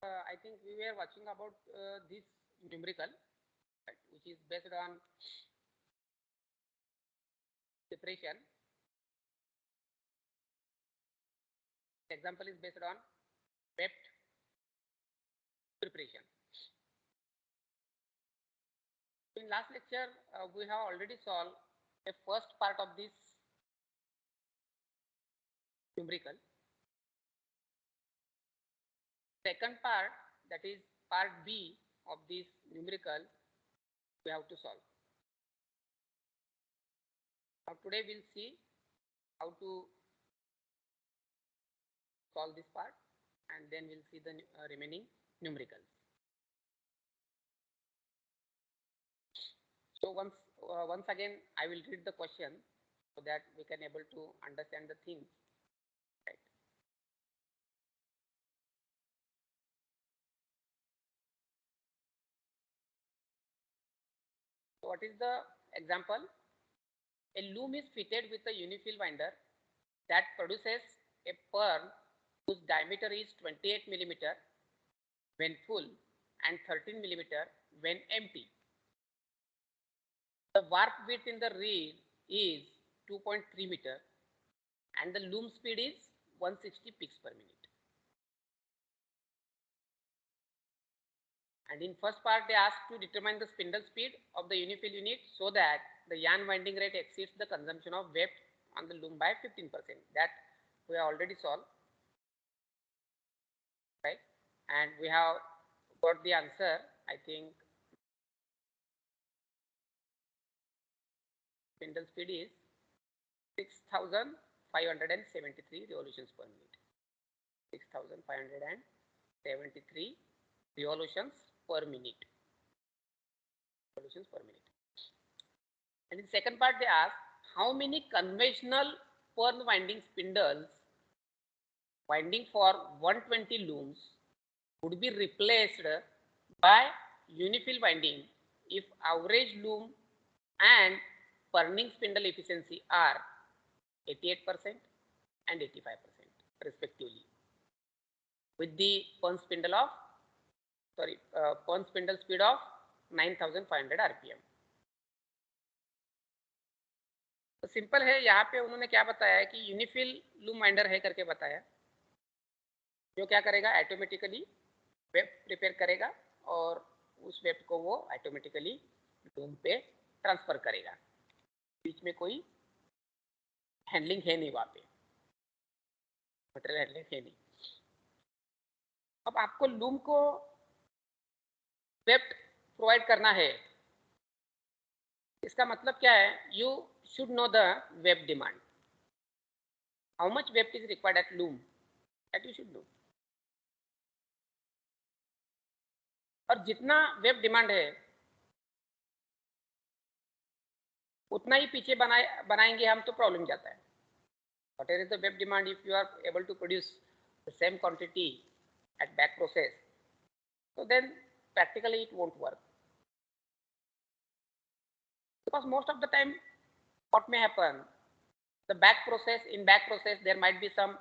I think we were watching about this numerical, right, which is based on separation. The example is based on wept preparation. In last lecture, we have already solved the first part of this numerical. Second part, that is part B of this numerical, we have to solve. Now today we'll see how to solve this part, and then we'll see the remaining numericals. So once again, I will read the question so that we can able to understand the things. Right. So what is the example? A loom is fitted with a unifill winder that produces a pearl whose diameter is 28 millimeter when full and 13 millimeter when empty. The warp width in the reel is 2.3 meter and the loom speed is 160 picks per minute. And in first part, they asked to determine the spindle speed of the unifill unit so that the yarn winding rate exceeds the consumption of weft on the loom by 15%. That we have already solved, right? And we have got the answer. I think spindle speed is 6,573 revolutions per minute. 6,573 revolutions per minute. Revolutions per minute. And in the second part, they ask how many conventional pearl winding spindles winding for 120 looms would be replaced by unifill winding if average loom and purling spindle efficiency are 88% and 85% respectively, with the purl spindle speed of 9,500 RPM. तो simple है, यहाँ पे उन्होंने क्या बताया है कि UNIFIL loom winder है करके बताया, जो क्या करेगा ऑटोमेटिकली वेब प्रिपेयर करेगा और उस वेब को वो ऑटोमेटिकली लूम पे ट्रांसफर करेगा, बीच में कोई हैंडलिंग है नहीं, वहाँ पे मटेरियल हैंडलिंग है नहीं. अब आपको लूम को वेब प्रोवाइड करना है, इसका मतलब क्या है? You should know the web demand. How much web is required at loom? That you should know. और जितना वेब डिमांड है उतना ही पीछे बनाएंगे हम तो प्रॉब्लम जाता है. Whatever is the web demand, if you are able to produce the same quantity at back process, so then practically it won't work. Because most of the time what may happen, in back process there might be some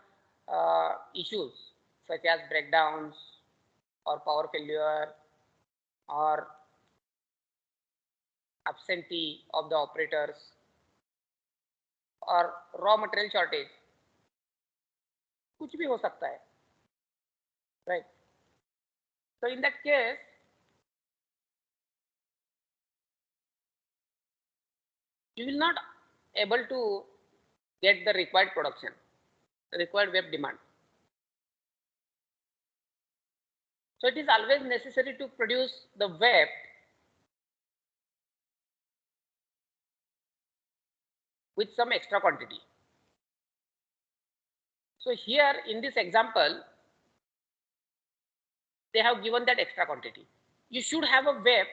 issues such as breakdowns or power failure or absentee of the operators or raw material shortage, कुछ भी हो सकता है, right? So in that case you will not able to get the required production, the required web demand. So it is always necessary to produce the web with some extra quantity. So here in this example, they have given that extra quantity. You should have a web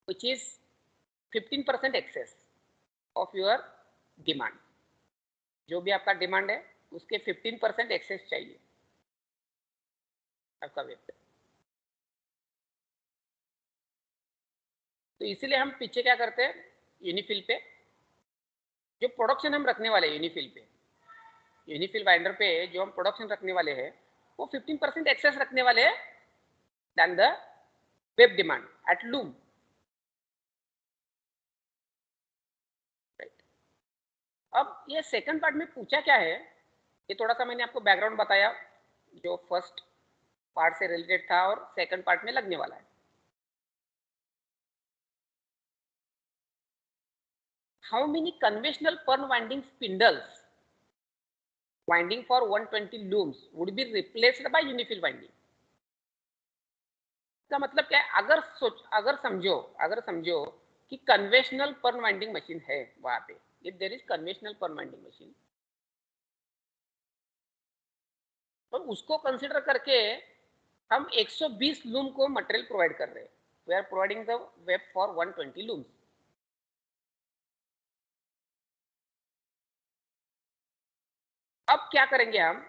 which is 15% excess of your demand. जो भी आपका demand है उसके 15% access चाहिए आपका web. तो इसीलिए हम पीछे क्या करते हैं, यूनिफिल पे जो प्रोडक्शन हम रखने वाले यूनिफिल पे, यूनिफिल बाइंडर पे जो हम प्रोडक्शन रखने वाले हैं वो 15% एक्सेस रखने वाले हैं then the weft demand at loom. Right, अब ये सेकंड पार्ट में पूछा क्या है, ये थोड़ा सा मैंने आपको बैकग्राउंड बताया जो फर्स्ट पार्ट से रिलेटेड था और सेकंड पार्ट में लगने वाला है। हाउ मेनी कन्वेंशनल पर्न winding spindles winding for 120 looms would be replaced by UNIFIL winding. इसका मतलब क्या है, अगर समझो कि कन्वेंशनल पर्न वाइंडिंग मशीन है वहां पे, इफ देयर इज कन्वेंशनल पर्न वाइंडिंग मशीन, तो उसको कंसीडर करके हम 120 लूम को मटेरियल प्रोवाइड कर रहे हैं। We are providing the weft for 120 looms. अब क्या करेंगे हम,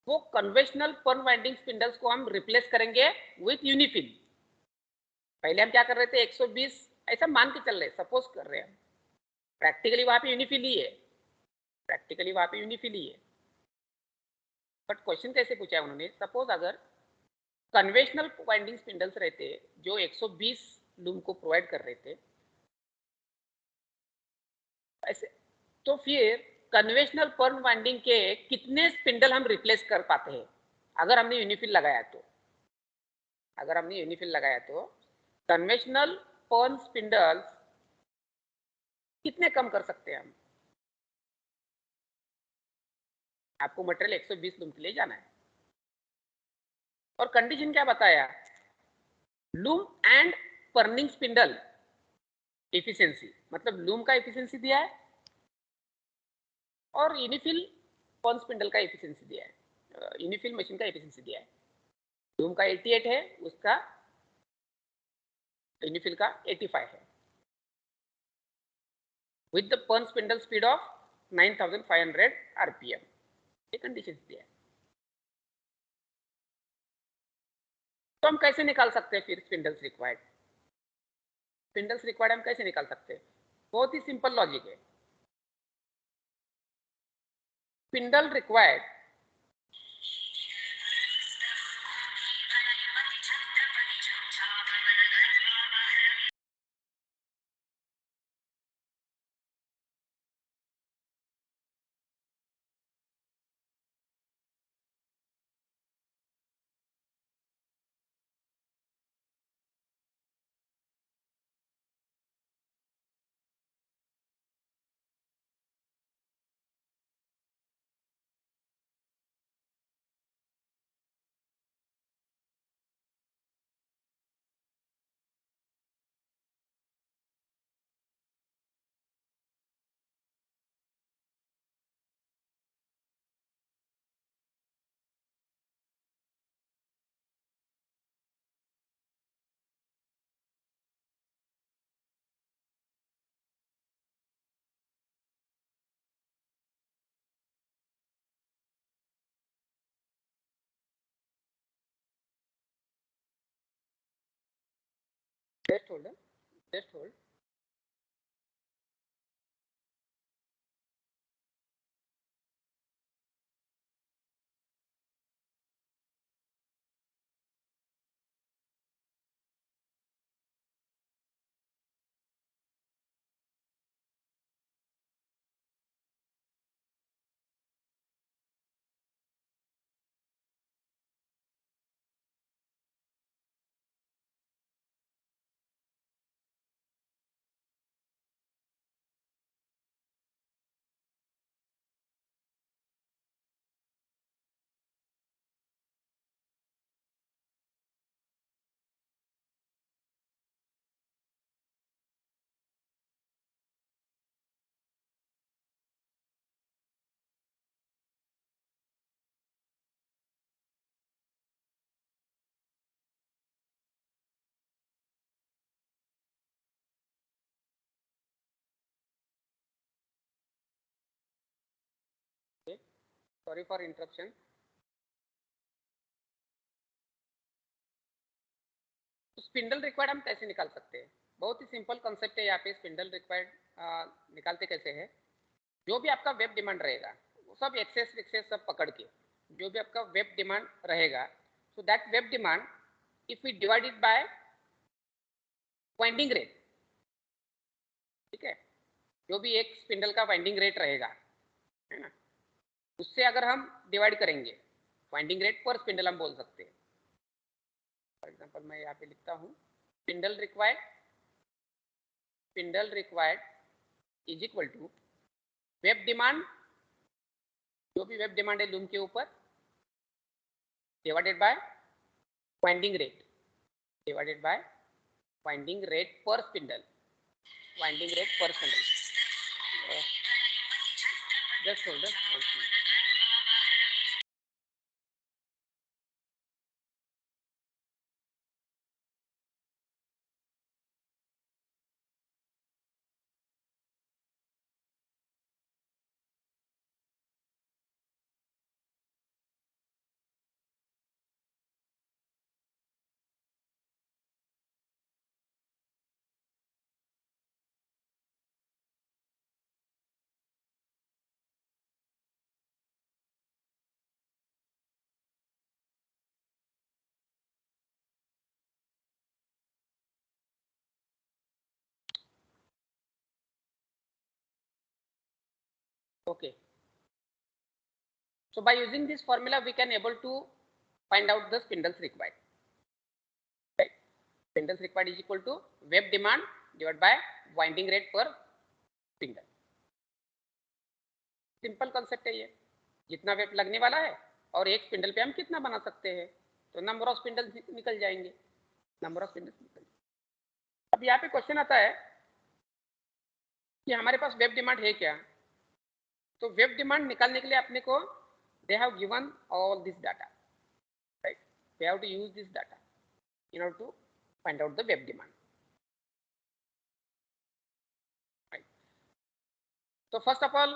वो कन्वेंशनल पर्न वाइंडिंग स्पिंडल्स को हम रिप्लेस करेंगे विथ यूनिफिल। पहले हम क्या कर रहे थे 120 ऐसा मान के चल रहे, सपोज कर रहे हैं, प्रैक्टिकली वहां पे यूनिफिल ही है, प्रैक्टिकली वहां पे यूनिफिल ही है, बट क्वेश्चन कैसे पूछा है उन्होंने, सपोज अगर कन्वेंशनल वाइंडिंग स्पिंडल्स रहते जो 120 लूम को प्रोवाइड कर रहे थे ऐसे, तो फिर कन्वेंशनल पर्न वाइंडिंग के कितने स्पिंडल हम रिप्लेस कर पाते हैं अगर हमने यूनिफिल लगाया तो। अगर हमने यूनिफिल लगाया तो कन्वेंशनल पर्न स्पिंडल्स कितने कम कर सकते हैं हम। आपको मटेरियल 120 लूम के लिए जाना है और कंडीशन क्या बताया, लूम एंड पर्निंग स्पिंडल एफिशिएंसी, मतलब लूम का एफिशिएंसी दिया है और यूनिफिल पर्न स्पिंडल का एफिशिएंसी दिया है, यूनिफिल मशीन का एफिशिएंसी दिया है। लूम का 88 है, उसका यूनिफिल का 85 है, विद द पर्न स्पिंडल स्पीड ऑफ 9500 आरपीएम। ये कंडीशन दिया है। तो हम कैसे निकाल सकते हैं फिर स्पिंडल्स रिक्वायर्ड, स्पिंडल्स रिक्वायर्ड हम कैसे निकाल सकते हैं, बहुत ही सिंपल लॉजिक है। Spindle required just hold, just hold. Sorry for interruption. तो स्पिंडल रिक्वायर्ड हम कैसे निकाल सकते हैं, बहुत ही सिंपल कंसेप्ट है यहाँ पे। स्पिंडल रिक्वायर्ड निकालते कैसे है, जो भी आपका वेब डिमांड रहेगा सब एक्सेस सब पकड़ के जो भी आपका वेब डिमांड रहेगा, so that weft demand if we divide it by winding rate, ठीक है, जो भी एक स्पिंडल का वाइंडिंग रेट रहेगा, है ना, उससे अगर हम डिवाइड करेंगे, वाइंडिंग रेट पर स्पिंडल हम बोल सकते हैं। फॉर एग्जांपल मैं यहाँ पे लिखता हूँ spindle required is equal to weft demand, जो भी वेब डिमांड है लूम के ऊपर, divided by winding rate, divided by winding rate per spindle, winding rate per spindle. Just hold on. Okay. So by using this formula, we can able to find out the spindles required. Right? Spindles required is equal to web demand divided by winding rate per spindle. Simple concept है ये, जितना web लगने वाला है और एक spindle पे हम कितना बना सकते हैं, तो नंबर ऑफ स्पिंडल निकल जाएंगे, नंबर ऑफ स्पिंडल निकल। अब यहाँ पे क्वेश्चन आता है कि हमारे पास वेब डिमांड है क्या, तो वेब डिमांड निकालने के लिए अपने को they have given all this data, right? We have to use this data in order to find out the web demand, right? So first of all,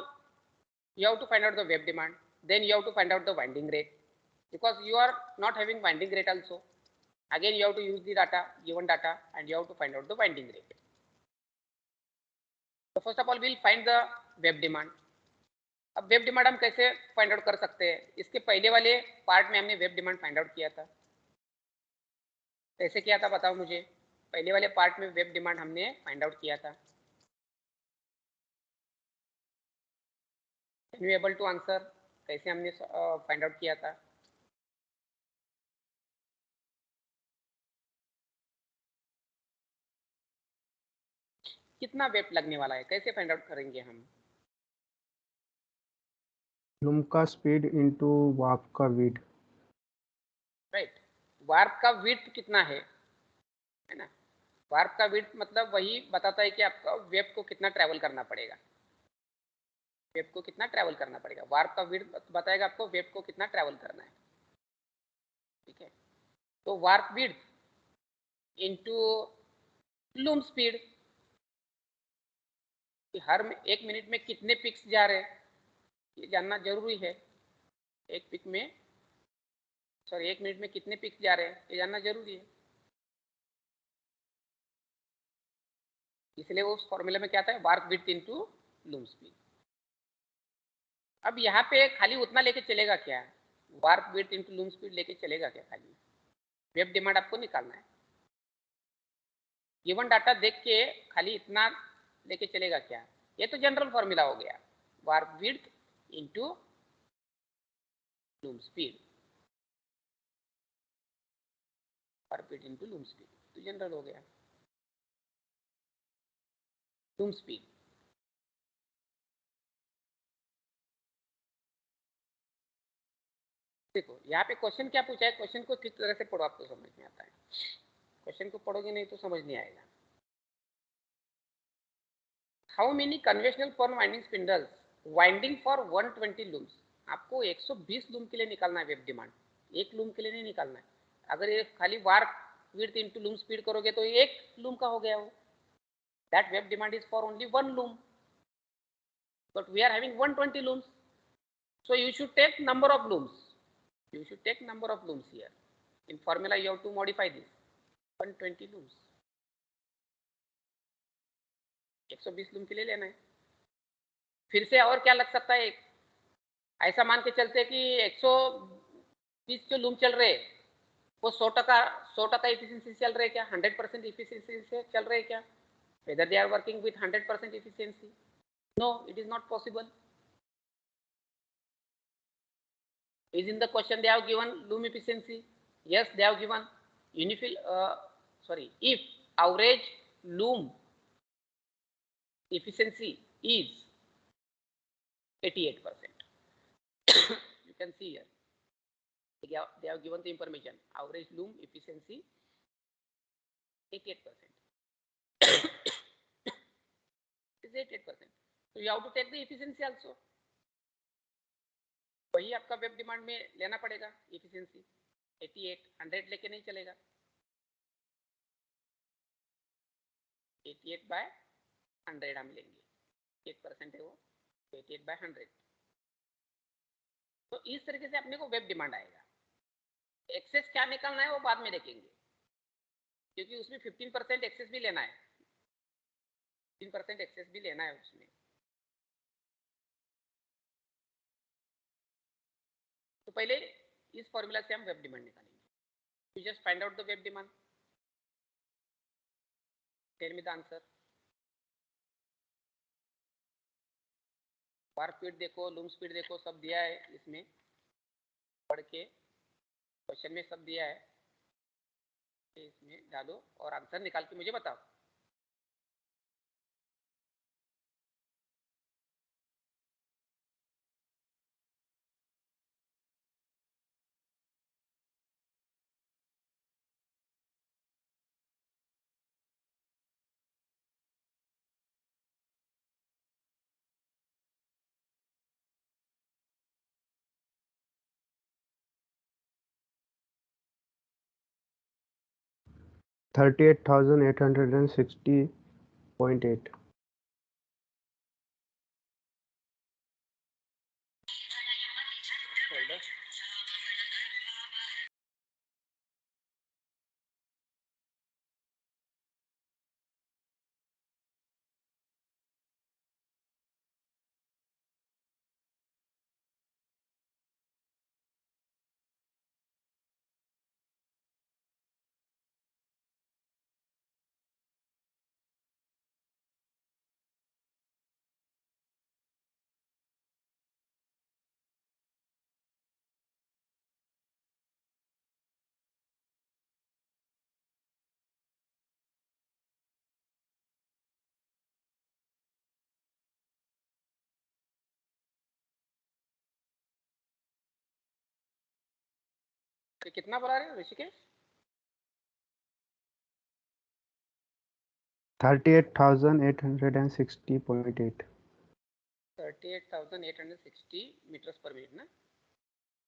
you have to find out the web demand, then you have to find out the winding rate, because you are not having winding rate also. Again you have to use the data, given data, and you have to find out the winding rate. So first of all we'll find the web demand. अब web demand हम कैसे find out कर सकते हैं, इसके पहले वाले part में हमने वेब डिमांड फाइंड आउट किया था, कैसे किया था बताओ मुझे, पहले वाले पार्ट में वेब डिमांड हमने फाइंड आउट किया था। Can you able to answer, कैसे हमने फाइंड आउट किया था? कितना वेब लगने वाला है, कैसे फाइंड आउट करेंगे हम? लूम का स्पीड इनटू वार्प का विड्थ, राइट, वार्प का विड्थ कितना है ना, वार्प का विड्थ मतलब वही बताता है कि आपका वेब को कितना ट्रैवल करना पड़ेगा, वेब को कितना ट्रैवल करना पड़ेगा, वार्प का विड्थ बताएगा आपको वेब को कितना ट्रैवल करना है, ठीक है। तो warp width into loom speed, हर एक मिनट में कितने पिक्स जा रहे हैं ये जानना जरूरी है, एक पिक में सॉरी एक मिनट में कितने पिक्स जा रहे हैं ये जानना जरूरी है, इसलिए उस फॉर्मूला में क्या आता है, warp width into loom speed. अब यहाँ पे खाली उतना लेके चलेगा क्या, warp width into loom speed लेके चलेगा क्या, खाली वेब डिमांड आपको निकालना है, गिवन डाटा देख के खाली इतना लेके चलेगा क्या, ये तो जनरल फॉर्मूला हो गया, warp width into loom speed, warp width into loom speed तो जनरल हो गया। लूम स्पीड, देखो यहाँ पे क्वेश्चन क्या पूछा है, क्वेश्चन को किस तरह से पढ़ो आपको समझ में आता है, क्वेश्चन को पढ़ोगे नहीं तो समझ नहीं आएगा। How many conventional form winding spindles winding for 120 looms, आपको 120 लूम के लिए निकालना है वेब डिमांड, एक लूम के लिए नहीं निकालना है। अगर ये खाली warp width into loom speed करोगे तो एक लूम का हो गया वो, that weft demand is for only one loom, but we are having 120 looms, so you should take number of looms, you should take number of looms here, in formula you have to modify this 120 looms, 120 loom के लिए लेना है। फिर से और क्या लग सकता है, ऐसा मान के चलते कि 120 जो लूम चल रहे वो 100% इफिशियंसी चल रहे क्या, 100% इफिशियंसी से चल रहे क्या, whether they are working with 100% efficiency? No, it is not possible. Is in the question they have given loom efficiency? Yes, they have given if average loom efficiency is 88%. You can see here. They have given the information. Average loom efficiency 88%. Is 88%. So you have to take the efficiency also. वही आपका weft demand में लेना पड़ेगा efficiency 88, 100 लेके नहीं चलेगा। 88/100 हम लेंगे, 8% है वो, 88/100। तो इस तरीके से अपने को वेब डिमांड आएगा। एक्सेस क्या निकालना है वो बाद में देखेंगे, क्योंकि उसमें 15% एक्सेस भी लेना है, 15% एक्सेस भी लेना है उसमें। तो पहले इस फॉर्मूला से हम वेब डिमांड निकालेंगे। You just find out the weft demand, tell me the answer. Warp speed देखो, लूम स्पीड देखो, सब दिया है इसमें, पढ़ के क्वेश्चन में सब दिया है, इसमें डालो और आंसर निकाल के मुझे बताओ। $38,860.8. कितना बोला रहे ऋषिकेश? 38,860.8. 38,860 मीटर्स पर मिनट ना?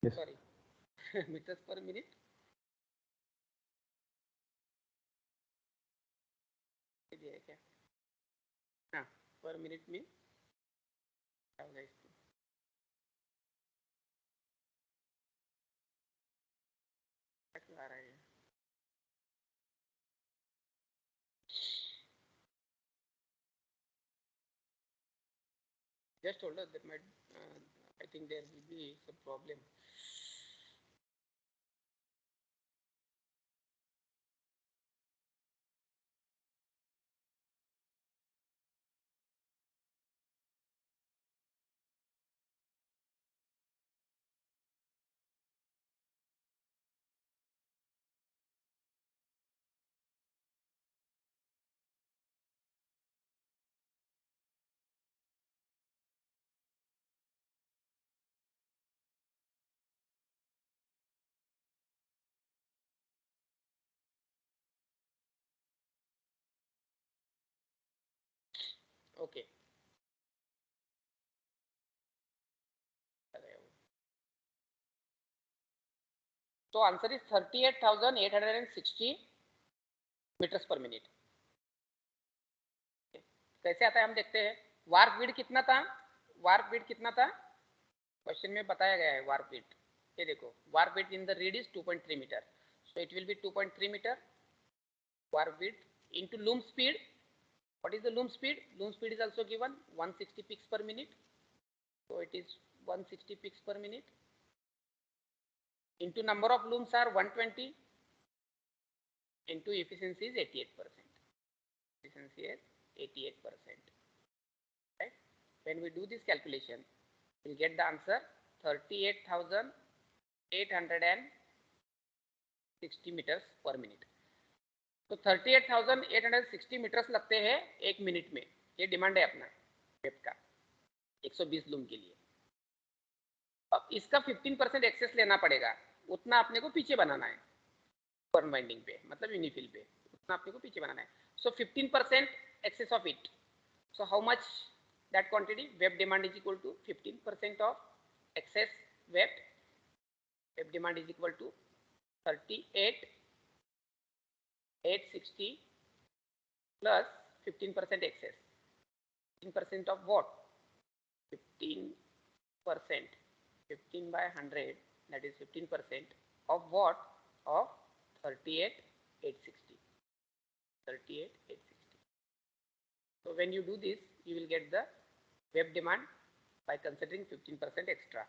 Yes. Sorry meters per minute दिया है क्या? हाँ, पर मिनट में क्या होगा इसको? क्या आ रहा है? Just told us that might, I think there will be some problem. Okay. So answer is 38,860 meters per minute. कैसे आता है हम देखते हैं। वार्प विड्थ कितना था? वार्प विड्थ कितना था? क्वेश्चन में बताया गया है वार्प विड्थ। ये देखो, warp width in the reed is 2.3 meter, so it will be 2.3 meter warp width into loom speed. What is the loom speed? Loom speed is also given 160 picks per minute, so it is 160 picks per minute into number of looms are 120 into efficiency is 88%. Efficiency is 88%. Right? When we do this calculation, we'll get the answer 38,860 meters per minute. तो 38,860 metres लगते हैं एक minute में. ये demand है अपना web का 120 loom के लिए. अब इसका 15% एक्सेस लेना पड़ेगा. उतना अपने को पीछे बनाना है फर्म वाइंडिंग पे, मतलब यूनिफिल पे. उतना अपने को पीछे बनाना है. सो 15% excess of it. So how much that quantity? Web demand is equal to 15% of excess web. Web demand is equal to 38,860 plus 15% excess. 15% of what? 15%. 15 by 100, that is 15% of what? Of 38,860. 38,860. So when you do this, you will get the web demand by considering 15% extra.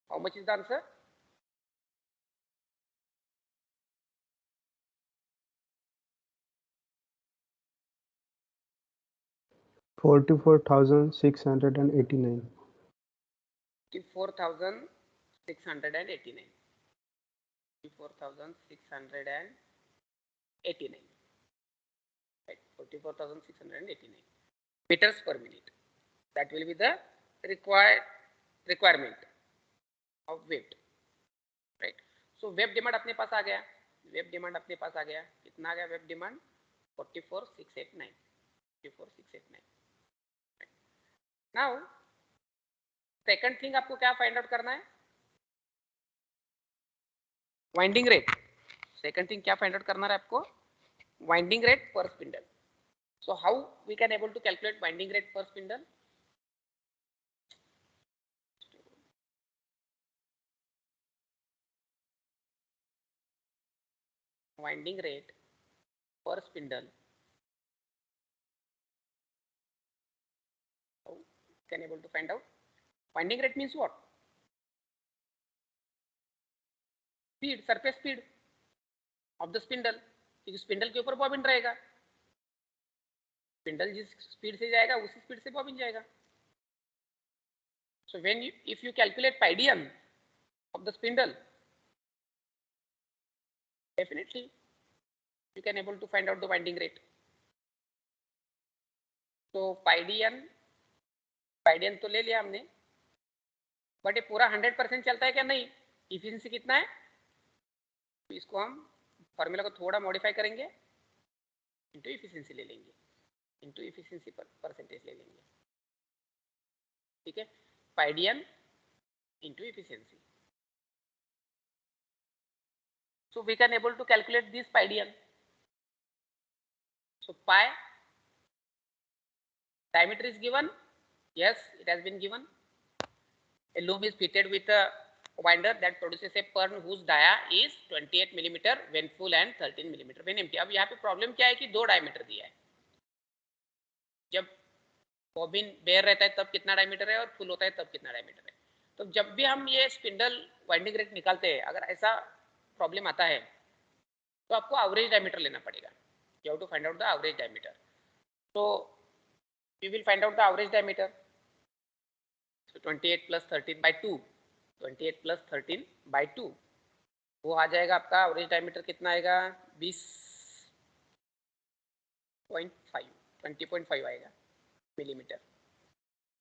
How much is the answer? $44,689. 44,689. 44,689. Right, 44,689 meters per minute. That will be the requirement of web. Right. So web demand अपने पास आ गया. Web demand अपने पास आ गया. कितना आ गया web demand? 44,689. 44,689. Right. Now second thing आपको क्या find out करना है? Winding rate. सेकंड थिंग क्या फाइंड आउट करना है आपको? Winding rate per spindle. So how we can able to calculate winding rate per spindle? Winding rate per spindle. How can able to find out? Winding rate means what? Speed, surface speed of the spindle. क्योंकि spindle के ऊपर bobbin रहेगा. Spindle जिस speed से जाएगा उसी speed से bobbin जाएगा. So when you, if you calculate pi d m of the spindle, definitely you can able to find out the winding rate. So pi d m तो ले लिया हमने, बट ये पूरा 100% चलता है क्या? नहीं. इफिशिएंसी कितना है? तो इसको हम फॉर्मूला को थोड़ा मॉडिफाई करेंगे, इनटू इफिशिएंसी ले लेंगे, इनटू इफिशिएंसी परसेंटेज ले लेंगे. ठीक है. Pi D M into efficiency. So we can able to calculate this pi dm. So pi diameter is given. Yes, it has been given. A loom is fitted with a winder that produces a pern whose dia is 28 mm when full and 13 mm when empty. अब यहाँ पे problem क्या है कि दो diameter दिया है. जब बॉबिन बेयर रहता है तब कितना डायमीटर है और फुल होता है तब कितना डायमीटर है. तो जब भी हम ये स्पिंडल वाइंडिंग रेट निकालते हैं, अगर ऐसा प्रॉब्लम आता है तो आपको एवरेज डायमीटर लेना पड़ेगा. You have to find out the average diameter. तो we will find out the average diameter. So 28 plus 13 by 2, 28 plus 13 by 2, वो आ जाएगा आपका एवरेज डायमीटर कितना आएगा? 20.5 आएगा मिलीमीटर.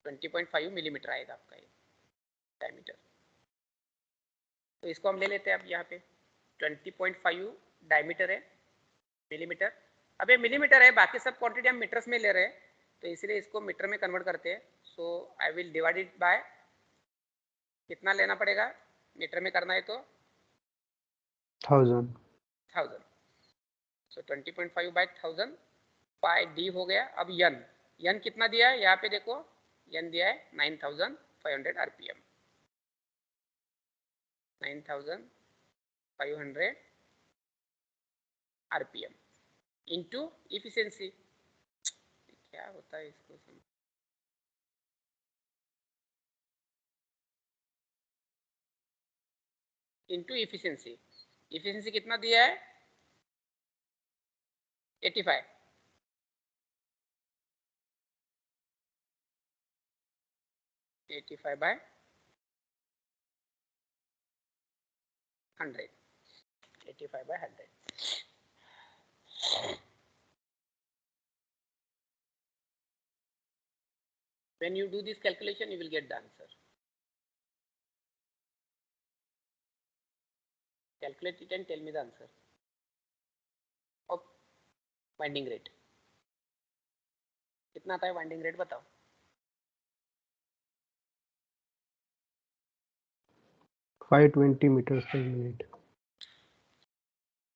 20.5 मिलीमीटर आएगा आपका ये डायमीटर. तो इसको हम ले लेते हैं अब यहाँ पे 20.5 डायमीटर है मिलीमीटर. अब ये मिलीमीटर है, बाकी सब क्वांटिटी हम मीटर्स में ले रहे हैं, तो इसलिए इसको मीटर में कन्वर्ट करते हैं. So I will divide it by, कितना लेना पड़ेगा मीटर में करना है तो 1000. सो 20.5 बाय 1000 बाय डी हो गया. अब यन कितना दिया है यहाँ पे देखो, यन दिया है 9500 आरपीएम. 9500 RPM into efficiency. क्या होता है इसको इंटू इफिशियंसी। इफिशियंसी कितना दिया है? 85। 85 by 100। 85 by 100। When you do this calculation, you will get the answer. Calculate it and tell me the answer of winding rate. कितना आता है winding rate बताओ। 520 meters per minute.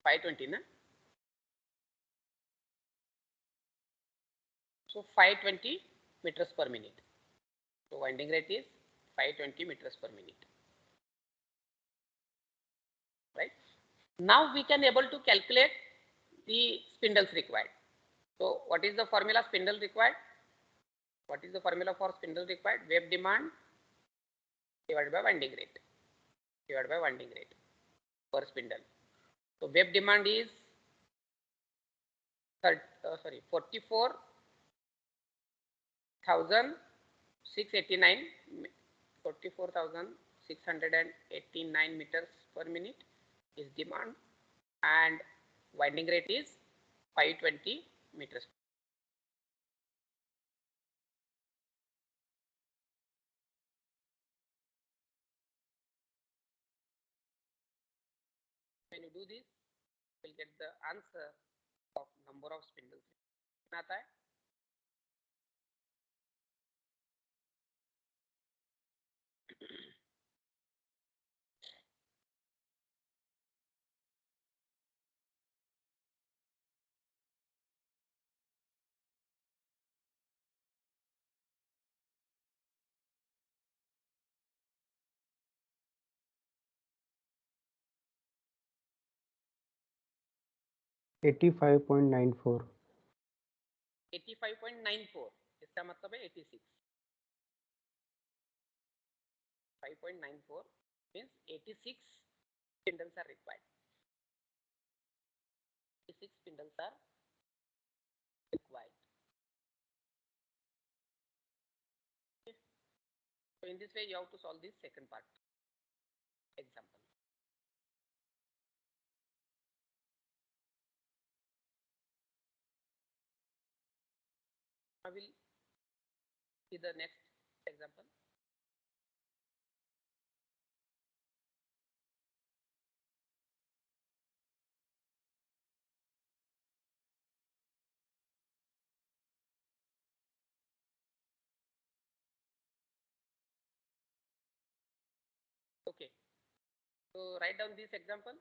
520 ना? So 520 meters per minute. So winding rate is 520 meters per minute. Right? Now we can able to calculate the spindles required. So what is the formula spindle required? What is the formula for spindle required? Wave demand divided by winding rate. Divided by winding rate per spindle. So wave demand is 44,689 meters per minute is demand, and winding rate is 520 meters. When you do this, you will get the answer of number of spindles. कितना आता है? $85.94. 85.94 इसका मतलब है 86। 5.94 means 86 spindles are required. 86 spindles are required. Okay. So in this way you have to solve this second part example. I will see the next example. Okay, so write down this example.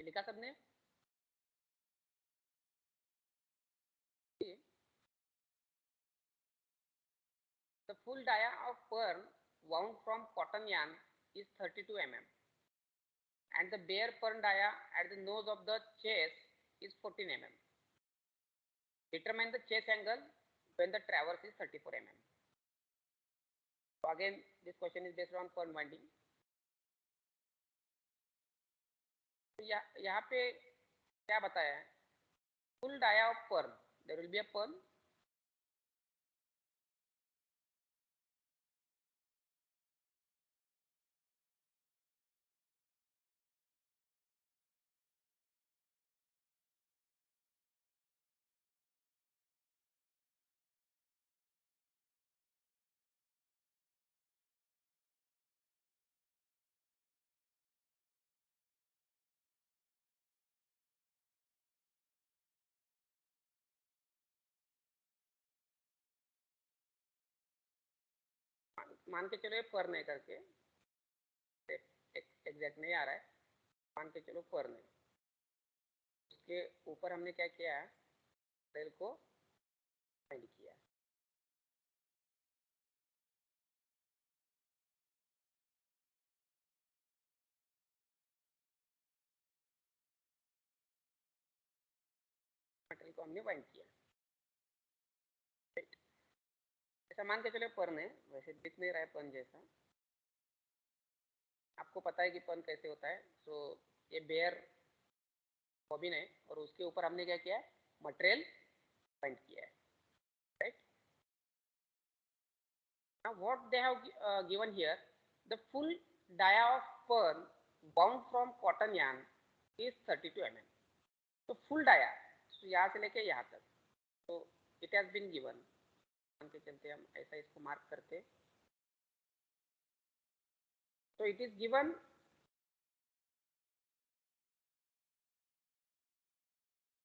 लिखा सबने? The full dia of pearl wound from cotton yarn is 32 mm and the bare pern dia at the nose of the chase is 14 mm. Determine the chase angle when the traverse is 34 mm. So again this question is based on pern winding. तो यहाँ पे क्या बताया है, full dia of pern, there will be a pern मान के चलो ये पर्ण है करके, एग्जैक्ट नहीं आ रहा है, मान के चलो पर्ण है, उसके ऊपर हमने क्या किया है, रेल को फाइंड किया। मटेरियल को हमने वाइंड किया, ऐसा मान के चलो पर्ण है, वैसे दिख नहीं रहा है पर्ण जैसा, आपको पता है कि पर्ण कैसे होता है। सो ये बेयर बॉबिन है और उसके ऊपर हमने क्या किया है, मटेरियल वाइंड किया है, right. Now what they have given here, the full dia of pirn bound from cotton yarn is 32 mm। तो फुल डाया, तो यहाँ से लेके यहाँ तक, तो इट हैज बीन गिवन, मान के चलते हम ऐसा इसको मार्क करते, तो it is given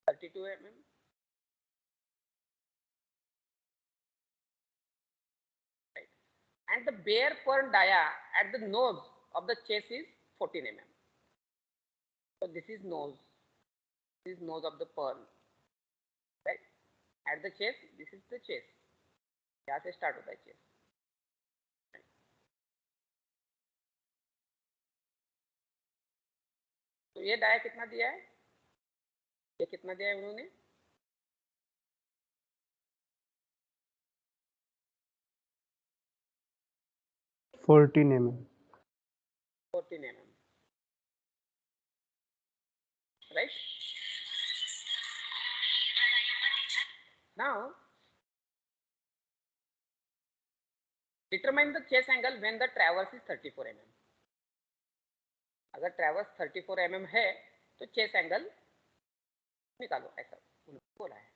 32 mm right, and the bare pern dia at the nose of the chase is 14 mm. So this is nose, this is nose of the pern, right, at the chase, this is the chase, यहाँ से start होता है chess. तो ये dia कितना दिया है, ये कितना दिया है उन्होंने, 14 mm, 14 mm, right। Now determine the chase angle when the traverse is 34 mm। अगर ट्रैवर्स 34 mm है तो चेस एंगल निकालो, ऐसा बोला है।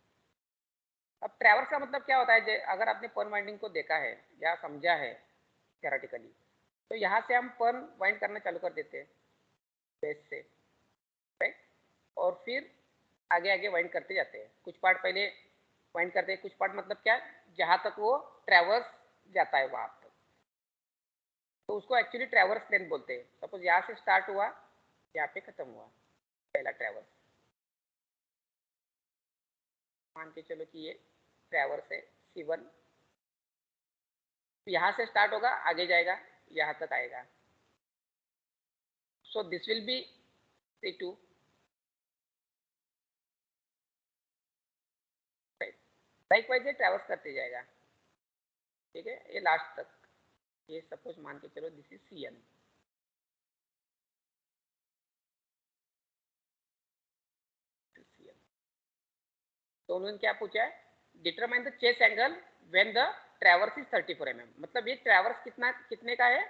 अब ट्रैवर्स का मतलब क्या होता है, अगर आपने पर्न वाइंडिंग को देखा है या समझा है थ्योरेटिकली, तो यहाँ से हम पर्न वाइंड करना चालू कर देते हैं बेस से, राइट, और फिर आगे आगे वाइंड करते जाते हैं। कुछ पार्ट पहले वाइंड करते हैं, कुछ पार्ट मतलब क्या, जहाँ तक वो ट्रैवर्स जाता है वहाँ तक, तो उसको एक्चुअली ट्रैवर्स लेंथ बोलते हैं। सपोज यहाँ से स्टार्ट हुआ, यहाँ पे खत्म हुआ पहला ट्रैवर्स, मान के चलो कि ये ट्रैवर्स है C1, यहाँ से स्टार्ट होगा, आगे जाएगा, यहाँ तक आएगा, so this will be C2, likewise ये ट्रैवर्स करते जाएगा, ठीक है, ये लास्ट तक, ये सपोज मान के चलो दिस इज CN। तो उन्होंने क्या पूछा है, determine the chase angle when the traverse is 34 mm। मतलब ये ट्रैवर्स कितने का है,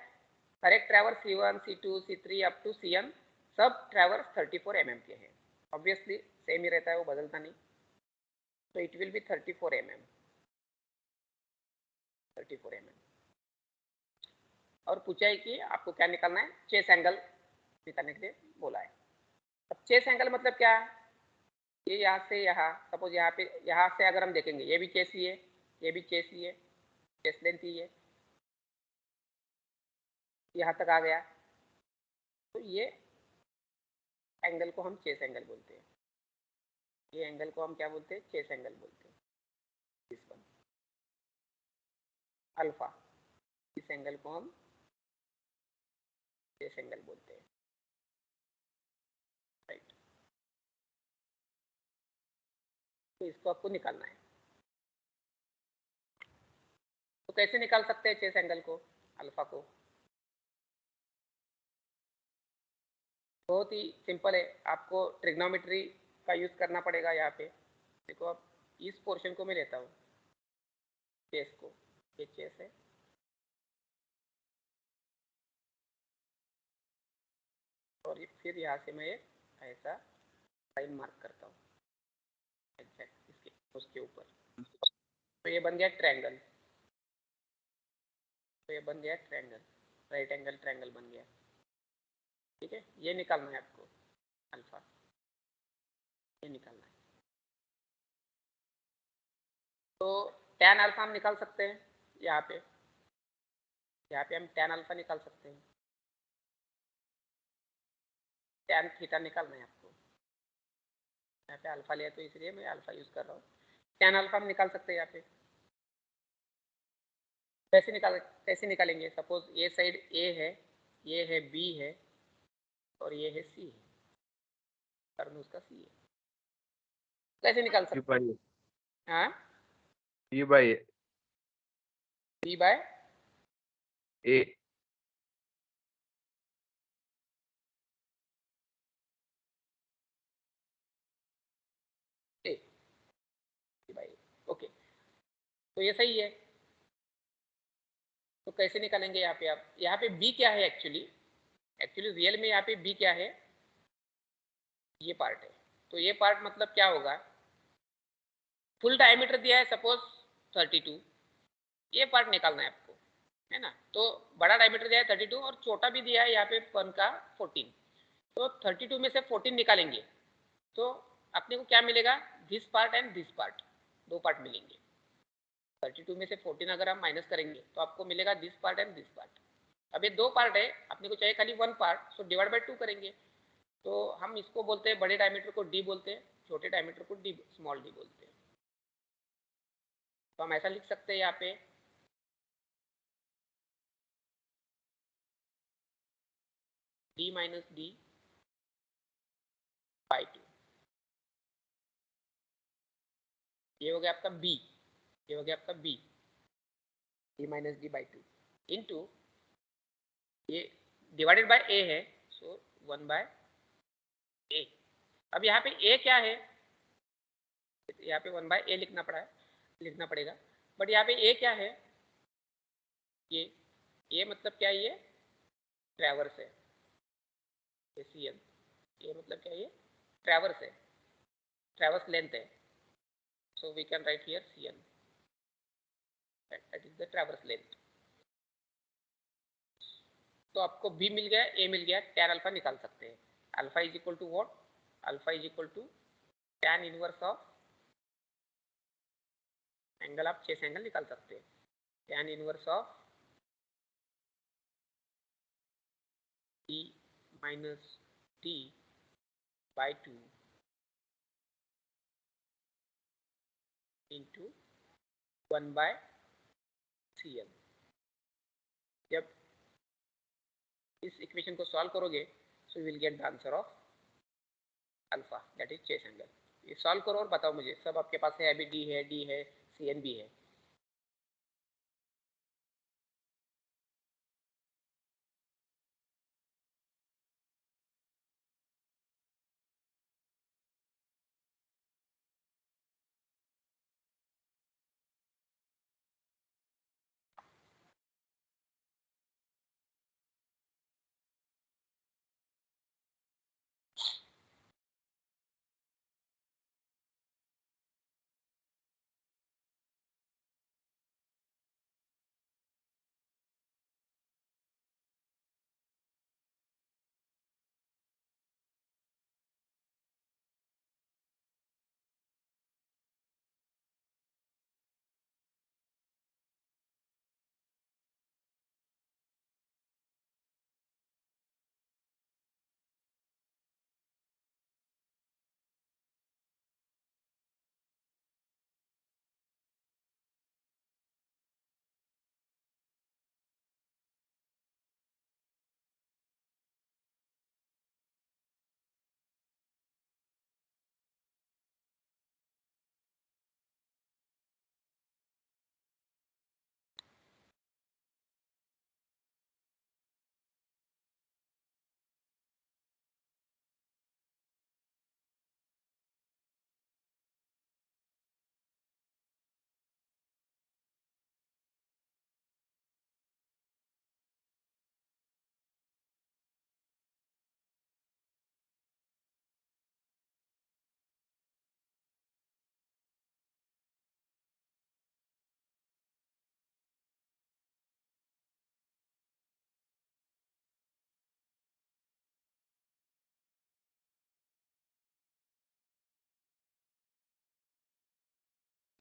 हर एक traverse C1, C2, C3 up to CN, सब ट्रैवर्स 34 mm के हैं। ऑब्वियसली सेम ही रहता है, वो बदलता नहीं, तो it will B 34 mm, 34 mm। और पूछा है कि आपको क्या निकालना है, चेस एंगल निकालने के लिए बोला है। अब चेस एंगल मतलब क्या, ये यहाँ से यहाँ, सपोज यहाँ पे, यहाँ से अगर हम देखेंगे, ये भी चेस ही है, ये भी चेस ही है, चेस लेंथ ही है, यहाँ तक आ गया, तो ये एंगल को हम चेस एंगल बोलते हैं। ये एंगल को हम क्या बोलते हैं, चेस एंगल बोलते हैं। दिस वन अल्फा, इस एंगल को हम चेस एंगल बोलते हैं, राइट। तो इसको आपको निकालना है। तो कैसे निकाल सकते हैं चेस एंगल को, अल्फा को? बहुत ही सिंपल है, आपको ट्रिग्नोमेट्री का यूज करना पड़ेगा यहाँ पे। देखो अब इस पोर्शन को मैं लेता हूँ, चेस को, ये चेस है, और फिर यहाँ से मैं एक ऐसा लाइन मार्क करता हूँ एग्जैक्ट इसके उसके ऊपर। तो ये बन गया ट्रायंगल, तो ये बन गया ट्रायंगल, राइट एंगल ट्रायंगल बन गया। ठीक है, ये निकालना है आपको अल्फा, ये निकालना है। तो टैन अल्फा हम निकाल सकते हैं यहाँ पे, हम टैन अल्फा निकाल सकते हैं। टैन थीटा निकालना है आपको, यहाँ पे अल्फा लिया तो इसलिए मैं अल्फा यूज कर रहा हूँ। टैन अल्फा हम निकाल सकते हैं यहाँ पे। कैसे निकालेंगे? सपोज ये साइड ए है, ये है बी है, और ये है सी है, टर्न उसका सी है। कैसे निकाल सकते हैं? हाँ, बी बाई ए। ओके, तो ये सही है। तो कैसे निकालेंगे यहाँ पे? आप यहाँ पे बी क्या है एक्चुअली रियल में यहाँ पे बी क्या है? ये पार्ट है। तो ये पार्ट मतलब क्या होगा? फुल डायमीटर दिया है सपोज 32, ये पार्ट निकालना है आपको, है ना। तो बड़ा डायमीटर दिया है 32 और छोटा भी दिया है यहाँ पे 1 का 14। तो 32 में से 14 निकालेंगे तो अपने को क्या मिलेगा? This part and this part, दो पार्ट मिलेंगे। 32 में से 14 अगर हम माइनस करेंगे तो आपको मिलेगा this part and this part. अब ये दो पार्ट है, अपने को चाहिए खाली 1 पार्ट, सो डिवाइड बाय 2 करेंगे। तो हम इसको बोलते हैं, बड़े डायमीटर को डी बोलते हैं, छोटे डायमीटर को डी स्मॉल डी बोलते हैं। तो हम ऐसा लिख सकते हैं यहाँ पे डी माइनस डी बाई 2, ये हो गया आपका बी, ये हो गया आपका B, D minus D by 2 into ये डिवाइडेड बाय ए है, सो 1 बाय ए। अब यहाँ पे ए क्या है? यहाँ पे 1 बाय ए लिखना पड़ेगा, बट यहाँ पे ए क्या है? ये मतलब क्या है? ये ट्रैवर्स है, ये ये मतलब क्या है? ये ट्रैवर्स है, ट्रैवर्स लेंथ है। So we can write here CN, that is the traverse length. तो आपको बी मिल गया, ए मिल गया, टैन अल्फा निकाल सकते हैं। Alpha is equal to what? Alpha is equal to tan inverse of angle, आप चेस एंगल निकाल सकते हैं, tan inverse of D minus D by 2 into 1 by CN। जब इस इक्वेशन को सॉल्व करोगे so you will get the answer of alpha, that is chase angle. ये solve करो और बताओ मुझे, सब आपके पास है, अभी डी है CN भी है।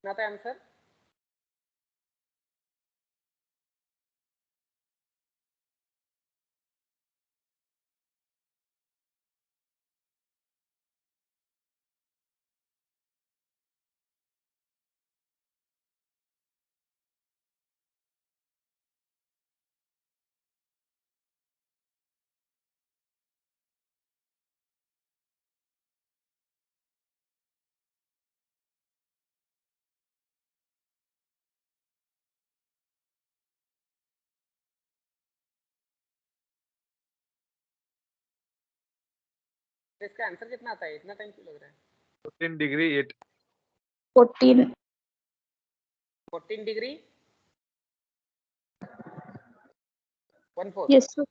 कितना था आंसर? तो इसका आंसर कितना आता है? इतना टाइम क्यों लग रहा है? 14 degree 8 14 14 degree 14 yes sir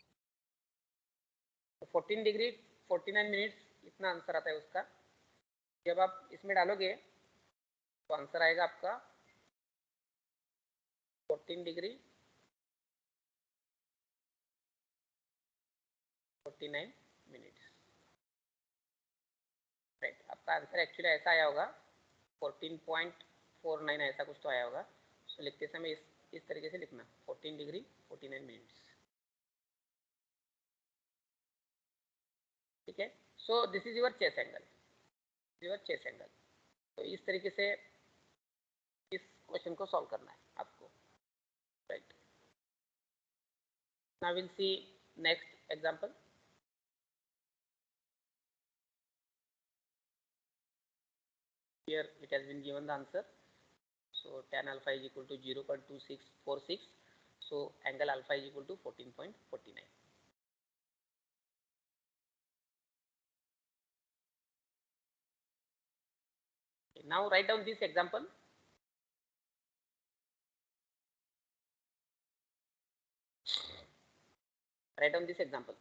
14 degree 49 minutes इतना आंसर आता है उसका। जब आप इसमें डालोगे तो आंसर आएगा आपका 14 डिग्री 49 मिनट्स। राइट, आपका आंसर एक्चुअली ऐसा आया होगा 14.49 ऐसा कुछ तो आया होगा। सो लिखते समय इस तरीके से लिखना 14 डिग्री 49 मिनट्स। ठीक है, so this is your chase angle, तो इस तरीके से इस क्वेश्चन को सॉल्व करना है आपको। Right, now will see next example. Here it has been given the answer. So tan alpha is equal to 0.2646. So angle alpha is equal to 14.49. Okay, now write down this example. Write down this example.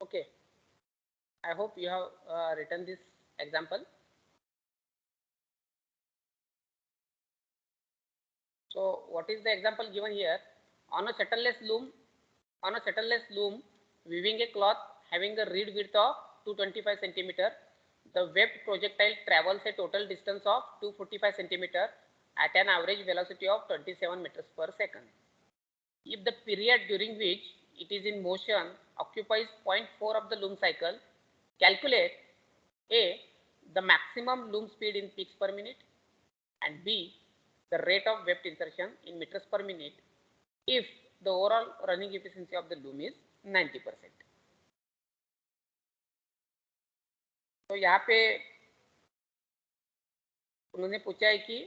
Okay, I hope you have written this example. So what is the example given here? On a shuttleless loom, weaving a cloth having a reed width of 225 centimeter, the webbed projectile travels a total distance of 245 centimeter at an average velocity of 27 meters per second. If the period during which it is in motion occupies 0.4 of the loom cycle, calculate A, the maximum loom speed in peaks per minute, and B, the rate of webbed insertion in meters per minute if the overall running efficiency of the loom is 90%. तो यहाँ पे उन्होंने पूछा है कि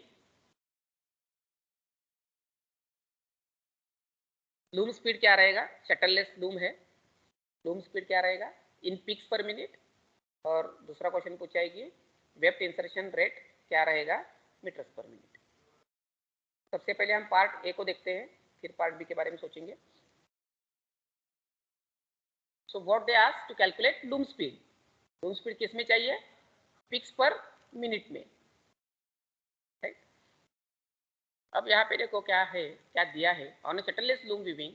loom speed क्या रहेगा, shuttleless loom है, लूम स्पीड क्या रहेगा इन पिक्स पर मिनट, और दूसरा क्वेश्चन पूछा है कि वेब इंसर्शन रेट क्या रहेगा मीटर्स पर मिनट। सबसे पहले हम पार्ट ए को देखते हैं, फिर पार्ट बी के बारे में सोचेंगे। So what they ask to calculate loom speed. Loom speed किस में चाहिए, पिक्स पर मिनट में, राइट। अब यहाँ पे देखो क्या है, क्या दिया है, on a shuttleless loom weaving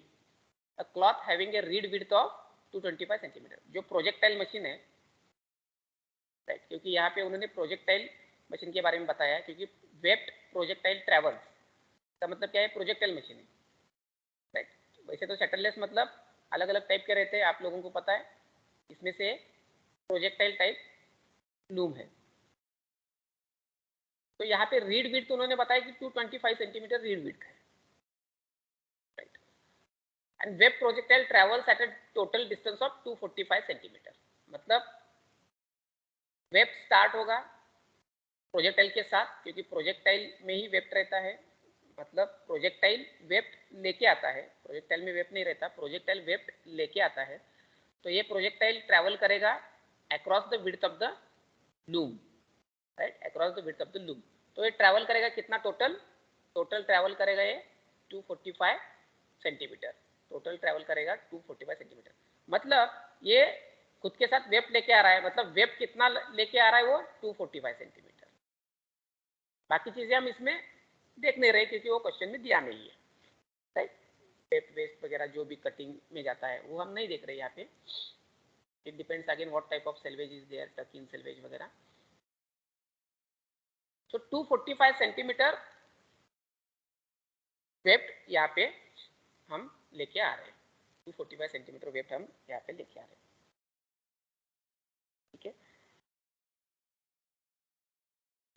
a cloth having A read width of 225 centimetre. जो प्रोजेक्टाइल मशीन है, राइट, क्योंकि यहाँ पे उन्होंने प्रोजेक्टाइल मशीन के बारे में बताया, क्योंकि वेब्ड प्रोजेक्टाइल ट्रैवल्स का मतलब क्या है, प्रोजेक्टाइल मशीन है, राइट। वैसे तो शटललेस मतलब अलग अलग टाइप के रहते हैं, आप लोगों को पता है, इसमें से प्रोजेक्टाइल टाइप लूम है। तो यहाँ पे रीड विड्थ उन्होंने बताया कि 225 सेंटीमीटर रीड विड्थ है, right. And web projectile travels at a total distance of 245 centimetre. मतलब वेब स्टार्ट होगा प्रोजेक्टाइल के साथ, क्योंकि प्रोजेक्टाइल में ही वेब रहता है, मतलब प्रोजेक्टाइल वेब लेके आता है, प्रोजेक्टाइल में वेब नहीं रहता, प्रोजेक्टाइल वेब लेके आता है। तो ये प्रोजेक्टाइल ट्रैवल करेगा across the width of the loom, right, across the width of the loom. तो ये ट्रैवल करेगा कितना, टोटल ट्रैवल करेगा ये 245 सेंटीमीटर, टोटल ट्रैवल करेगा 245 सेंटीमीटर। मतलब ये खुद के साथ वेब लेके आ रहा है, मतलब वेब कितना लेके आ रहा है वो 245 सेंटीमीटर। बाकी चीजें हम इसमें देख नहीं रहे क्योंकि वो क्वेश्चन में दिया नहीं है, राइट। वेब वेस्ट वगैरह जो भी कटिंग में जाता है वो हम नहीं देख रहे यहाँ पे। It depends again what type of selvage is there, tuck in salvage वगैरह। तो 245 सेंटीमीटर वेब यहाँ पे हम लेके आ रहे हैं, 245 सेंटीमीटर वेब हम यहाँ पे लेके आ रहे हैं, ठीक है।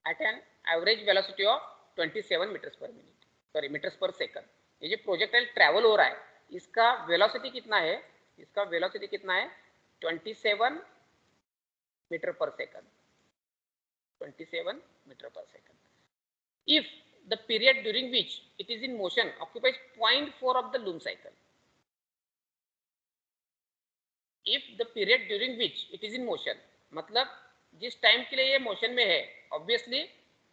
At an average velocity of 27 meters per minute, sorry meters per second. ये जो प्रोजेक्टाइल ट्रैवल हो रहा है इसका वेलोसिटी कितना है, इसका वेलोसिटी कितना है 27 मीटर पर सेकंड, 27 मीटर पर second. If the period during which it is in motion occupies 0.4 of the loom cycle, if the period during which it is in motion, मतलब जिस टाइम के लिए ये मोशन में है, ऑब्वियसली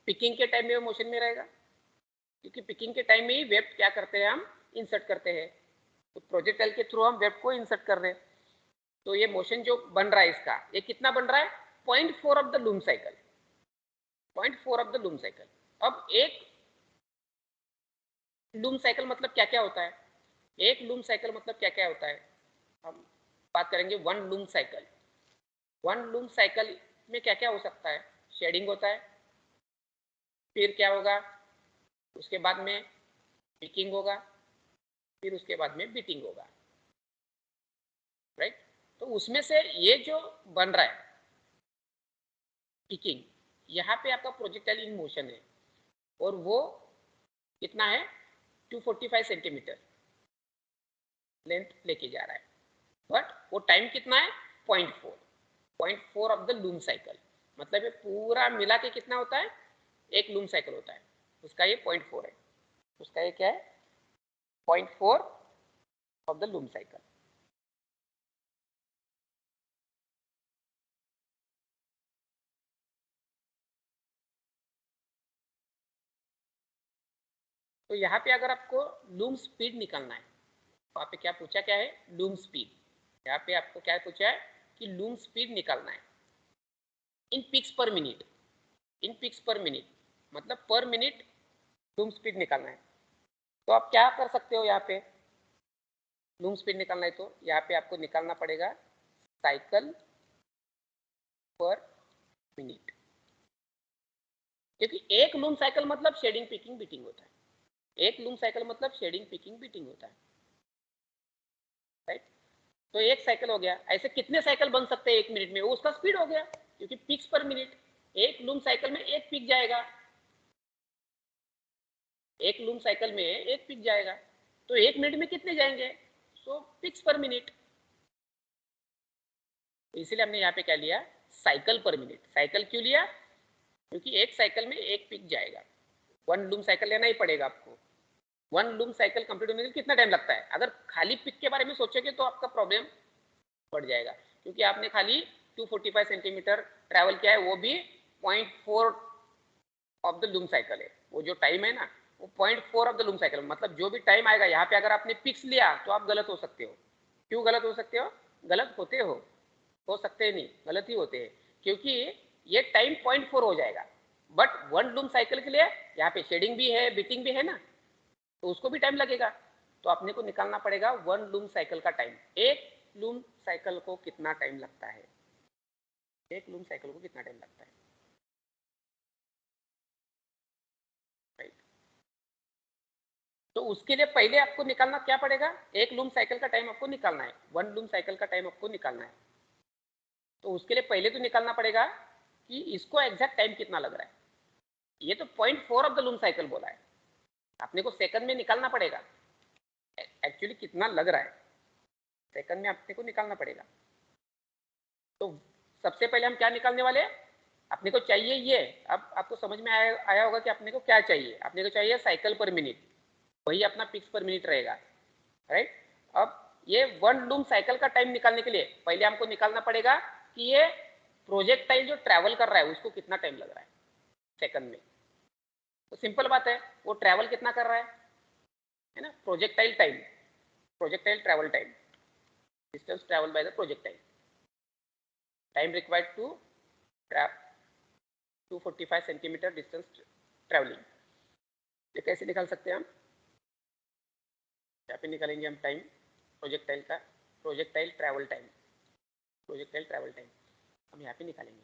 पिकिंग के टाइम में वो मोशन में रहेगा, क्योंकि पिकिंग के टाइम में ही वेब क्या करते हैं, हम इंसर्ट करते हैं। तो प्रोजेक्टाइल के थ्रू हम वेब को इंसर्ट कर रहे हैं। तो ये मोशन जो बन रहा है इसका, ये कितना बन रहा है 0.4 of the loom cycle, 0.4 of the loom cycle. अब एक लूम साइकिल मतलब क्या क्या होता है, एक लूम साइकिल मतलब क्या क्या होता है, हम बात करेंगे one loom cycle. One loom cycle में क्या क्या हो सकता है, शेडिंग होता है, फिर क्या होगा, उसके बाद में पिकिंग होगा, फिर उसके बाद में बीटिंग होगा, राइट। तो उसमें से ये जो बन रहा है पिकिंग, यहाँ पे आपका प्रोजेक्टाइल इन मोशन है, और वो कितना है 245 सेंटीमीटर लेंथ लेके जा रहा है, बट वो टाइम कितना है 0.4 ऑफ द लूम साइकिल। मतलब ये पूरा मिला के कितना होता है, एक लूम साइकिल होता है, उसका ये 0.4 है, उसका ये क्या है 0.4 ऑफ द लूम साइकिल। तो यहाँ पे अगर आपको लूम स्पीड निकालना है, वहाँ पे क्या पूछा, क्या है लूम स्पीड। यहाँ पे आपको क्या पूछा है कि लूम स्पीड निकालना है इन पिक्स पर मिनट, इन पिक्स पर मिनट मतलब पर मिनट लूम स्पीड निकालना है। तो आप क्या कर सकते हो, यहाँ पे लूम स्पीड निकालना है तो यहाँ पे आपको निकालना पड़ेगा साइकिल पर मिनट, क्योंकि एक लूम साइकिल मतलब शेडिंग पिकिंग बीटिंग होता है, एक लूम साइकिल मतलब शेडिंग पिकिंग बीटिंग होता है, राइट। तो एक साइकिल हो गया, ऐसे कितने साइकिल बन सकते हैं एक मिनट में, वो उसका स्पीड हो गया, क्योंकि पिक्स पर मिनट, एक लूम साइकिल में एक पिक जाएगा, एक लूम साइकिल में एक पिक जाएगा, तो एक मिनट में कितने जाएंगे, सो पिक्स पर मिनट। तो इसीलिए हमने यहाँ पे क्या लिया साइकिल पर मिनट। साइकिल क्यों लिया? क्योंकि एक साइकिल में एक पिक जाएगा, 1 लूम साइकिल लेना ही पड़ेगा आपको। 1 लूम साइकिल कंप्लीट होने में कितना टाइम लगता है? अगर खाली पिक के बारे में सोचोगे तो आपका प्रॉब्लम बढ़ जाएगा, क्योंकि आपने खाली 245 सेंटीमीटर ट्रैवल किया है, वो भी 0.4 ऑफ द लूम साइकिल है। वो जो टाइम है ना, वो 0.4 ऑफ द लूम साइकिल, मतलब जो भी टाइम आएगा यहाँ पे अगर आपने पिक्स लिया तो आप गलत हो सकते हो। क्यों गलत हो सकते हो? गलत होते हो सकते नहीं, गलत ही होते हैं, क्योंकि ये टाइम 0.4 हो जाएगा। बट 1 लूम साइकिल के लिए यहाँ पे शेडिंग भी है, बिटिंग भी है ना, तो उसको भी टाइम लगेगा। तो अपने को निकालना पड़ेगा 1 लूम साइकिल का टाइम। एक लूम साइकिल को कितना टाइम लगता है? एक लूम साइकिल को कितना टाइम लगता है? राइट। तो उसके लिए पहले आपको निकालना क्या पड़ेगा? एक लूम साइकिल का टाइम आपको निकालना है, 1 लूम साइकिल का टाइम आपको निकालना है। तो उसके लिए पहले तो निकालना पड़ेगा कि इसको एग्जैक्ट टाइम कितना लग रहा है। ये तो 0.4 ऑफ द लूम साइकिल बोला है, अपने को सेकंड में निकालना पड़ेगा एक्चुअली कितना लग रहा है, सेकंड में अपने को निकालना पड़ेगा। तो सबसे पहले हम क्या निकालने वाले हैं? अपने को चाहिए ये, अब आपको समझ में आया होगा कि अपने को क्या चाहिए। अपने को चाहिए साइकिल पर मिनट, वही अपना पिक्स पर मिनट रहेगा, राइट। अब ये 1 लूम साइकिल का टाइम निकालने के लिए पहले हमको निकालना पड़ेगा कि ये प्रोजेक्टाइल जो ट्रैवल कर रहा है उसको कितना टाइम लग रहा है सेकंड में। तो सिंपल बात है, वो ट्रैवल कितना कर रहा है ना, projectile time, projectile travel time, distance travel by the projectile, time required to 245 centimeter distance travelling. ये कैसे निकाल सकते हैं हम? यहाँ पे निकालेंगे हम टाइम प्रोजेक्टाइल का, projectile travel time, projectile travel time हम यहाँ पे निकालेंगे।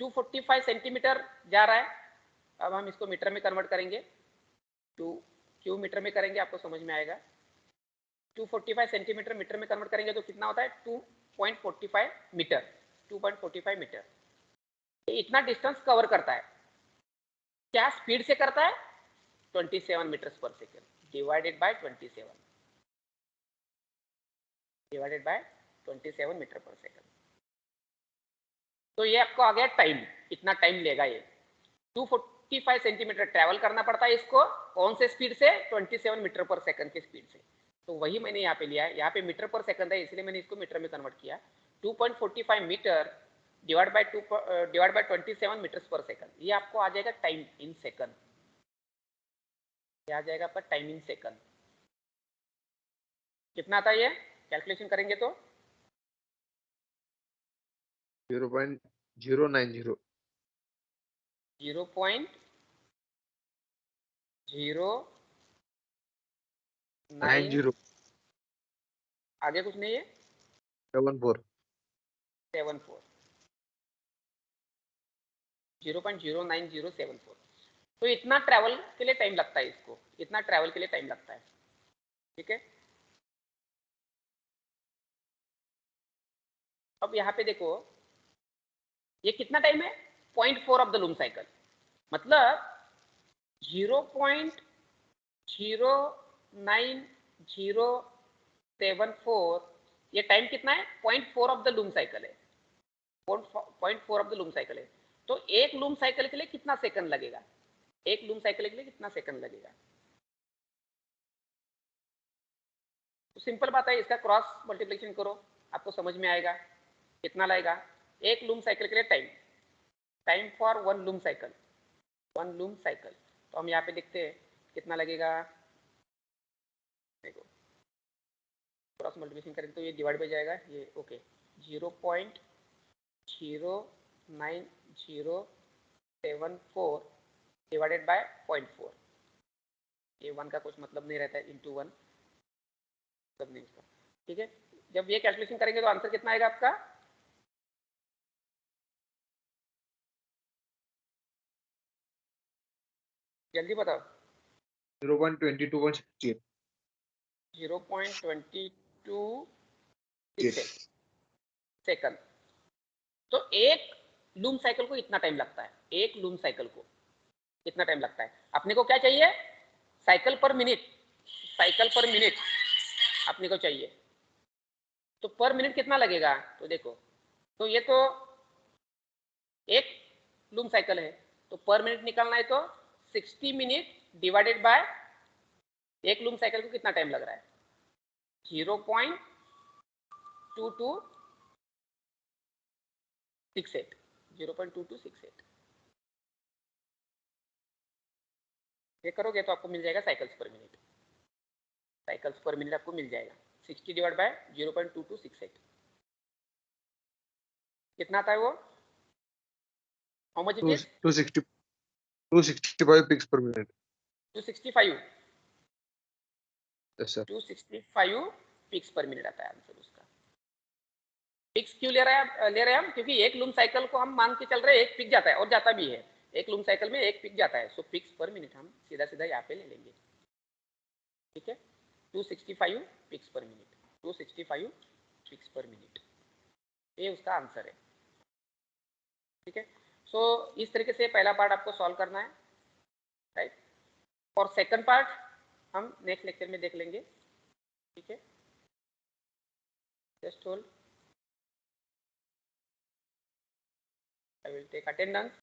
245 सेंटीमीटर जा रहा है, अब हम इसको मीटर में कन्वर्ट करेंगे, क्यों मीटर में करेंगे आपको समझ में आएगा। 245 सेंटीमीटर मीटर में कन्वर्ट करेंगे तो कितना होता है? 2.45 मीटर, 2.45 मीटर। इतना डिस्टेंस कवर करता है। क्या स्पीड से करता है? 27 meters per second divided by 27, divided by 27 meter per second. तो ये आपको आ गया टाइम, इतना टाइम लेगा ये। 245 सेंटीमीटर ट्रैवल करना पड़ता है इसको, कौन से स्पीड से? 27 मीटर पर सेकंड की स्पीड से। तो वही मैंने यहाँ पे लिया है, यहाँ पे मीटर पर सेकंड है इसलिए मैंने इसको मीटर में कन्वर्ट किया। 2.45 metre divide by 27 meters per second, ये आपको आ जाएगा टाइम इन सेकंड, ये आ जाएगा आपका टाइम इन सेकंड। कितना आता है ये? कैलकुलेशन करेंगे तो 0.090 0.090, आगे कुछ नहीं है, 74 0.09074। तो इतना ट्रैवल के लिए टाइम लगता है इसको, इतना ट्रैवल के लिए टाइम लगता है, ठीक है। अब यहाँ पे देखो ये कितना टाइम है? 0.4 ऑफ द लूम साइकिल, मतलब 0.09074, ये टाइम कितना है? 0.4 ऑफ द लूम साइकिल है, 0.4 ऑफ द लूम साइकिल है। तो एक लूम साइकिल के लिए कितना सेकंड लगेगा? एक लूम साइकिल के लिए कितना सेकंड लगेगा? तो सिंपल बात है, इसका क्रॉस मल्टीप्लिकेशन करो आपको समझ में आएगा कितना लगेगा। एक लूम साइकिल के लिए time, time for 1 loom cycle, 1 loom cycle, तो हम यहाँ पे लिखते हैं कितना लगेगा। देखो क्रॉस मल्टीप्लिकेशन करेंगे तो ये डिवाइड हो जाएगा, ये ओके 0.09074 डिवाइडेड बाय 0.4, ये 1 का कुछ मतलब नहीं रहता है, इंटू 1 मतलब नहीं इसका, ठीक है। जब ये कैलकुलेशन करेंगे तो आंसर कितना आएगा आपका? जल्दी बताओ। 0.2268 0.22 सेकंड। तो एक लूम साइकिल को इतना टाइम लगता है, एक लूम साइकिल को इतना टाइम लगता है। अपने को क्या चाहिए? साइकिल पर मिनट, साइकिल पर मिनट अपने को चाहिए। तो तो पर मिनट कितना लगेगा, तो देखो, तो ये तो एक लूम साइकिल है, तो पर मिनट निकालना है तो 60 मिनट डिवाइडेड बाय एक लूम साइकिल को कितना टाइम लग रहा है, 0.2268 0.2268। ये करोगे तो आपको मिल जाएगा साइकिल्स पर मिनट, साइकिल्स पर मिनट आपको मिल जाएगा 60 डिवाइड बाय 0.2268 कितना आता है वो, how much it is, 265 pics per minute. 265 Yes, sir. 265 pics per minute आता है आंसर उसका। पिक्स क्यों ले रहे हैं हम, क्योंकि एक लूम साइकिल को हम मान के चल रहे हैं एक पिक जाता है और जाता भी है, एक लूम साइकिल में एक पिक जाता है, सो पिक्स पर मिनट हम सीधा सीधा यहाँ पे ले लेंगे, ठीक है। 265 pics per minute, 265 pics per minute, ये उसका आंसर है, ठीक है। सो इस तरीके से पहला पार्ट आपको सॉल्व करना है, राइट। और सेकंड पार्ट हम नेक्स्ट लेक्चर में देख लेंगे, ठीक है। Just hold, I will take attendance.